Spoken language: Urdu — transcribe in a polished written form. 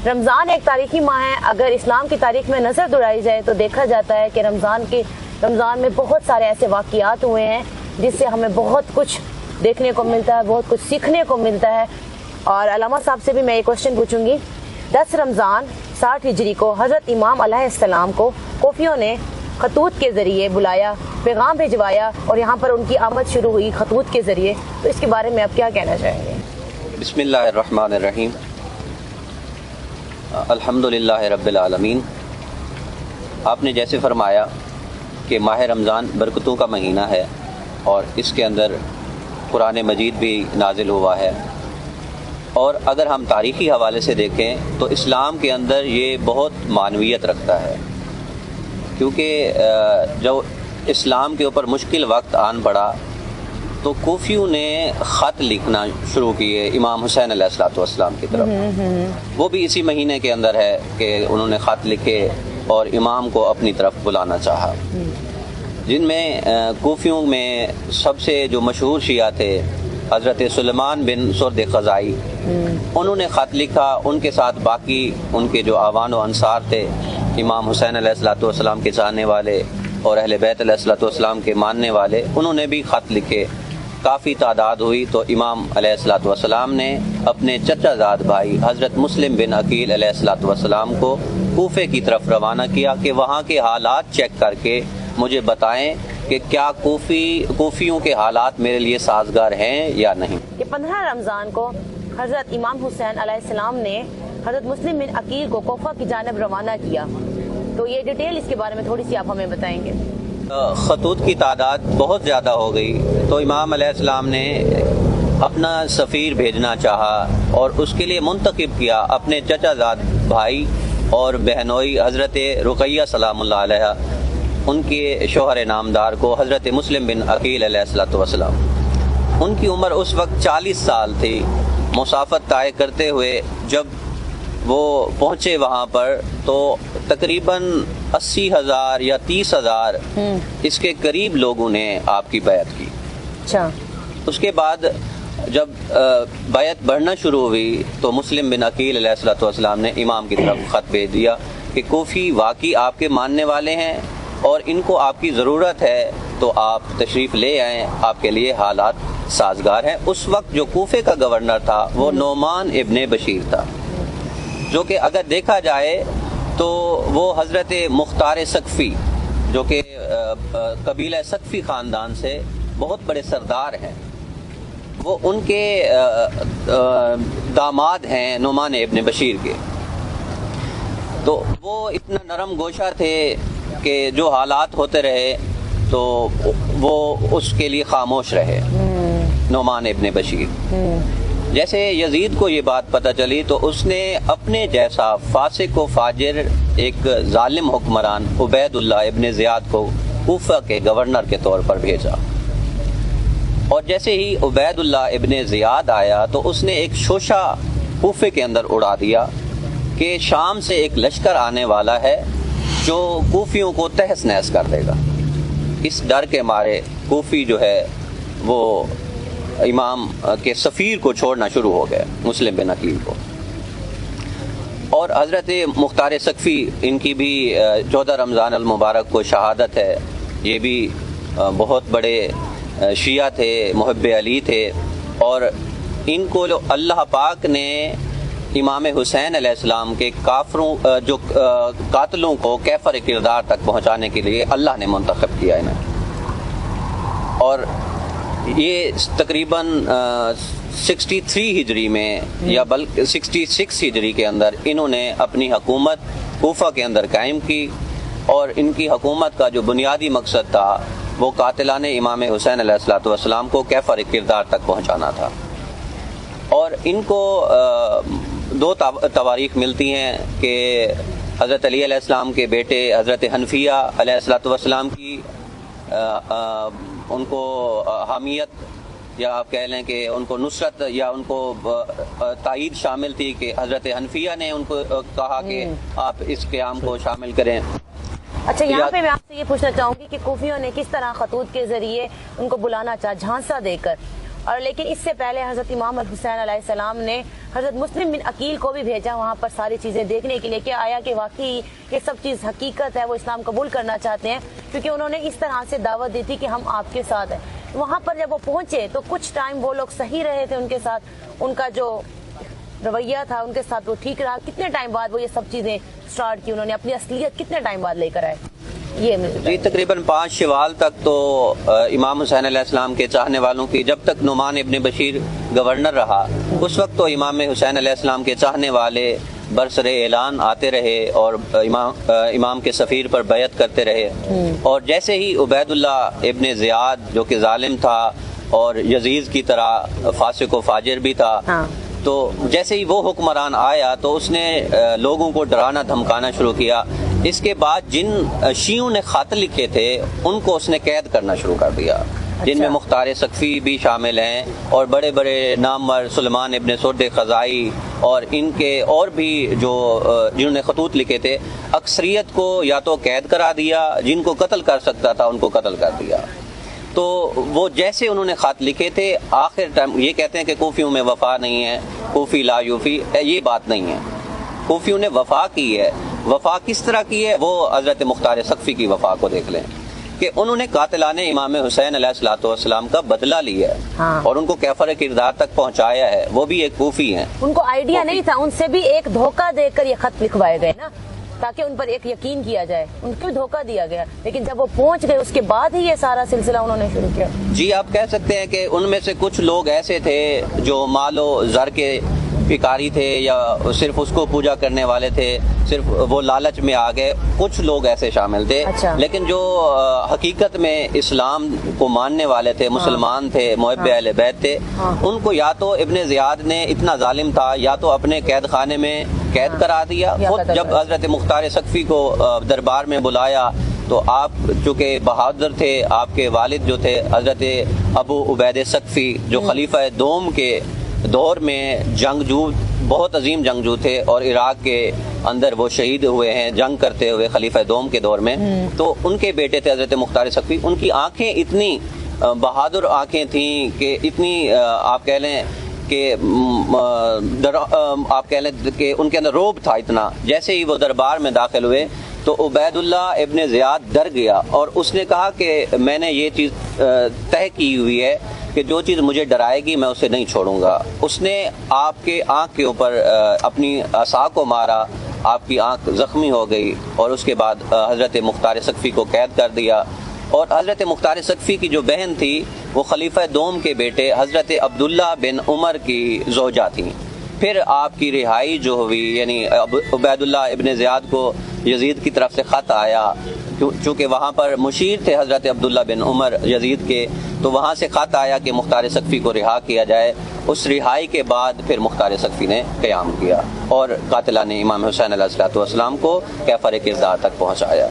رمضان ایک تاریخی ماہ ہے. اگر اسلام کی تاریخ میں نظر دوڑائی جائے تو دیکھا جاتا ہے کہ رمضان میں بہت سارے ایسے واقعات ہوئے ہیں جس سے ہمیں بہت کچھ دیکھنے کو ملتا ہے, بہت کچھ سیکھنے کو ملتا ہے. اور علامہ صاحب سے بھی میں ایک کوشچن پوچھوں گی. 10 رمضان 60 ہجری کو حضرت امام علیہ السلام کو کوفیوں نے خطوط کے ذریعے بلایا, پیغام بھجوایا اور یہاں پر ان کی آمد شروع ہوئی خطوط کے ذریعے. تو اس کے بارے میں آپ کیا کہنا چاہیں گے؟ بسم اللہ الرحمن الرحیم. الحمدللہ رب العالمین. آپ نے جیسے فرمایا کہ ماہ رمضان برکتوں کا مہینہ ہے اور اس کے اندر قرآن مجید بھی نازل ہوا ہے, اور اگر ہم تاریخی حوالے سے دیکھیں تو اسلام کے اندر یہ بہت معنویت رکھتا ہے, کیونکہ جو اسلام کے اوپر مشکل وقت آن پڑا تو کوفیوں نے خط لکھنا شروع کیے امام حسین علیہ السلام کی طرف. وہ بھی اسی مہینے کے اندر ہے کہ انہوں نے خط لکھے اور امام کو اپنی طرف بلانا چاہا, جن میں کوفیوں میں سب سے جو مشہور شیعہ تھے حضرت سلیمان بن سرد خزائی, انہوں نے خط لکھا. ان کے ساتھ باقی ان کے جو اعوان و انصار تھے, امام حسین علیہ السلام کے چاہنے والے اور اہل بیت علیہ السلام کے ماننے والے, انہوں نے بھی خط لکھے. کافی تعداد ہوئی تو امام علیہ السلام نے اپنے چچا زاد بھائی حضرت مسلم بن عقیل علیہ السلام کو کوفے کی طرف روانہ کیا کہ وہاں کے حالات چیک کر کے مجھے بتائیں کہ کیا کوفیوں کے حالات میرے لیے سازگار ہیں یا نہیں. کہ 15 رمضان کو حضرت امام حسین علیہ السلام نے حضرت مسلم بن عقیل کو کوفہ کی جانب روانہ کیا, تو یہ ڈیٹیل اس کے بارے میں تھوڑی سی آپ ہمیں بتائیں گے؟ خطوط کی تعداد بہت زیادہ ہو گئی تو امام علیہ السلام نے اپنا سفیر بھیجنا چاہا اور اس کے لیے منتخب کیا اپنے چچا زاد بھائی اور بہنوئی حضرت رقیہ سلام اللہ علیہ, ان کے شوہر نامدار کو, حضرت مسلم بن عقیل علیہ السلام. ان کی عمر اس وقت 40 سال تھی. مسافت طے کرتے ہوئے جب وہ پہنچے وہاں پر تو تقریباً 80,000 یا 30,000 اس کے قریب لوگوں نے آپ کی بیعت کی. اس کے بعد جب بیعت بڑھنا شروع ہوئی تو مسلم بن عقیل علیہ السلام نے امام کی طرف خط بھیج دیا کہ کوفی واقعی آپ کے ماننے والے ہیں اور ان کو آپ کی ضرورت ہے تو آپ تشریف لے آئیں, آپ کے لیے حالات سازگار ہیں. اس وقت جو کوفے کا گورنر تھا وہ نعمان ابن بشیر تھا, جو کہ اگر دیکھا جائے تو وہ حضرت مختار ثقفی جو کہ قبیلہ ثقفی خاندان سے بہت بڑے سردار ہیں, وہ ان کے داماد ہیں نعمان ابن بشیر کے. تو وہ اتنا نرم گوشہ تھے کہ جو حالات ہوتے رہے تو وہ اس کے لیے خاموش رہے نعمان ابن بشیر. جیسے یزید کو یہ بات پتہ چلی تو اس نے اپنے جیسا فاسق و فاجر ایک ظالم حکمران عبید اللہ ابن زیاد کو کوفہ کے گورنر کے طور پر بھیجا, اور جیسے ہی عبید اللہ ابن زیاد آیا تو اس نے ایک شوشہ کوفے کے اندر اڑا دیا کہ شام سے ایک لشکر آنے والا ہے جو کوفیوں کو تہس نہس کر دے گا. اس ڈر کے مارے کوفی جو ہے وہ امام کے سفیر کو چھوڑنا شروع ہو گئے, مسلم بن عقیل کو. اور حضرت مختار ثقفی, ان کی بھی 14 رمضان المبارک کو شہادت ہے. یہ بھی بہت بڑے شیعہ تھے, محب علی تھے, اور ان کو اللہ پاک نے امام حسین علیہ السلام کے کافروں جو قاتلوں کو کیفر کردار تک پہنچانے کے لیے اللہ نے منتخب کیا انہیں. اور یہ تقریباً 63 ہجری میں یا بلکہ 66 ہجری کے اندر انہوں نے اپنی حکومت کوفہ کے اندر قائم کی, اور ان کی حکومت کا جو بنیادی مقصد تھا وہ قاتلان امام حسین علیہ السلام کو کیفر کردار تک پہنچانا تھا. اور ان کو 2 تواریخ ملتی ہیں کہ حضرت علی علیہ السلام کے بیٹے حضرت حنفیہ علیہ السلام کی ان کو حامیت یا آپ کہہ لیں کہ ان کو نصرت یا ان کو تائید شامل تھی کہ حضرت حنفیہ نے ان کو کہا کہ آپ اس قیام کو شامل کریں. اچھا, یہاں پہ میں آپ سے یہ پوچھنا چاہوں گی کہ کوفیوں نے کس طرح خطوط کے ذریعے ان کو بلانا چاہا, جھانسا دے کر, اور لیکن اس سے پہلے حضرت امام الحسین علیہ السلام نے حضرت مسلم بن عقیل کو بھی بھیجا وہاں پر ساری چیزیں دیکھنے کے لیے کہ آیا کہ واقعی یہ سب چیز حقیقت ہے، وہ اسلام قبول کرنا چاہتے ہیں، کیونکہ انہوں نے اس طرح سے دعوت دی تھی کہ ہم آپ کے ساتھ ہیں۔ وہاں پر جب وہ پہنچے تو کچھ ٹائم وہ لوگ صحیح رہے تھے، ان کے ساتھ ان کا جو رویہ تھا ان کے ساتھ وہ ٹھیک رہا۔ کتنے ٹائم بعد وہ یہ سب چیزیں سٹارٹ کی، انہوں نے اپنی اصلیت کتنے ٹائم بعد لے کر آئے؟ یہ جی تقریباً 5 شوال تک تو امام حسین علیہ السلام کے چاہنے والوں کی، جب تک نعمان ابن بشیر گورنر رہا اس وقت تو امام حسین علیہ السلام کے چاہنے والے برسر اعلان آتے رہے اور امام کے سفیر پر بیعت کرتے رہے، اور جیسے ہی عبید اللہ ابن زیاد جو کہ ظالم تھا اور یزید کی طرح فاسق و فاجر بھی تھا، تو جیسے ہی وہ حکمران آیا تو اس نے لوگوں کو ڈرانا دھمکانا شروع کیا۔ اس کے بعد جن شیعوں نے خط لکھے تھے ان کو اس نے قید کرنا شروع کر دیا، جن میں مختار سقفی بھی شامل ہیں اور بڑے بڑے نامور سلیمان ابن سرد خزائی اور ان کے اور بھی جو جنہوں نے خطوط لکھے تھے، اکثریت کو یا تو قید کرا دیا، جن کو قتل کر سکتا تھا ان کو قتل کر دیا۔ تو وہ جیسے انہوں نے خط لکھے تھے، آخر ٹائم یہ کہتے ہیں کہ کوفیوں میں وفا نہیں ہے، کوفی لا یوفی، یہ بات نہیں ہے، کوفیوں نے وفا کی ہے۔ وفا کس طرح کی ہے وہ حضرت مختار سقفی کی وفا کو دیکھ لیں کہ انہوں نے قاتلان امام حسین علیہ الصلوۃ والسلام کا بدلہ لیا ہے اور ان کو کیفر کردار تک پہنچایا ہے، وہ بھی ایک کوفی ہیں۔ ان کو آئیڈیا نہیں تھا، ان سے بھی ایک دھوکہ دے کر یہ خط لکھوائے گئے نا، تاکہ ان پر ایک یقین کیا جائے، ان کو دھوکہ دیا گیا، لیکن جب وہ پہنچ گئے اس کے بعد ہی یہ سارا سلسلہ انہوں نے شروع کیا۔ جی آپ کہہ سکتے ہیں کہ ان میں سے کچھ لوگ ایسے تھے جو مال و زر کے پکاری تھے یا صرف اس کو پوجا کرنے والے تھے، صرف وہ لالچ میں آ گئے، کچھ لوگ ایسے شامل تھے۔ لیکن جو حقیقت میں اسلام کو ماننے والے تھے، مسلمان تھے، محب اہل بیت تھے، ان کو یا تو ابن زیاد نے اتنا ظالم تھا یا تو اپنے قید خانے میں قید کرا دیا۔ خود جب حضرت مختار سقفی کو دربار میں بلایا تو آپ چونکہ بہادر تھے، آپ کے والد جو تھے حضرت ابو عبید سقفی جو خلیفہ دوم کے دور میں جنگجو، بہت عظیم جنگجو تھے اور عراق کے اندر وہ شہید ہوئے ہیں جنگ کرتے ہوئے خلیفہ دوم کے دور میں، تو ان کے بیٹے تھے حضرت مختار سقفی۔ ان کی آنکھیں اتنی بہادر آنکھیں تھیں کہ اتنی آپ کہہ لیں کہ آپ کہہ لیں کہ ان کے اندر روب تھا اتنا، جیسے ہی وہ دربار میں داخل ہوئے تو عبید اللہ ابن زیاد ڈر گیا اور اس نے کہا کہ میں نے یہ چیز طے کی ہوئی ہے کہ جو چیز مجھے ڈرائے گی میں اسے نہیں چھوڑوں گا۔ اس نے آپ کے آنکھ کے اوپر اپنی عصا کو مارا، آپ کی آنکھ زخمی ہو گئی اور اس کے بعد حضرت مختار سقفی کو قید کر دیا۔ اور حضرت مختار سقفی کی جو بہن تھی وہ خلیفہ دوم کے بیٹے حضرت عبداللہ بن عمر کی زوجہ تھیں۔ پھر آپ کی رہائی جو ہوئی، یعنی عبید اللہ ابن زیاد کو یزید کی طرف سے خط آیا، چونکہ وہاں پر مشیر تھے حضرت عبداللہ بن عمر یزید کے، تو وہاں سے خط آیا کہ مختار سقفی کو رہا کیا جائے۔ اس رہائی کے بعد پھر مختار سقفی نے قیام کیا اور قاتلان امام حسین علیہ الصلوۃ والسلام کو کیفر کردار تک پہنچایا۔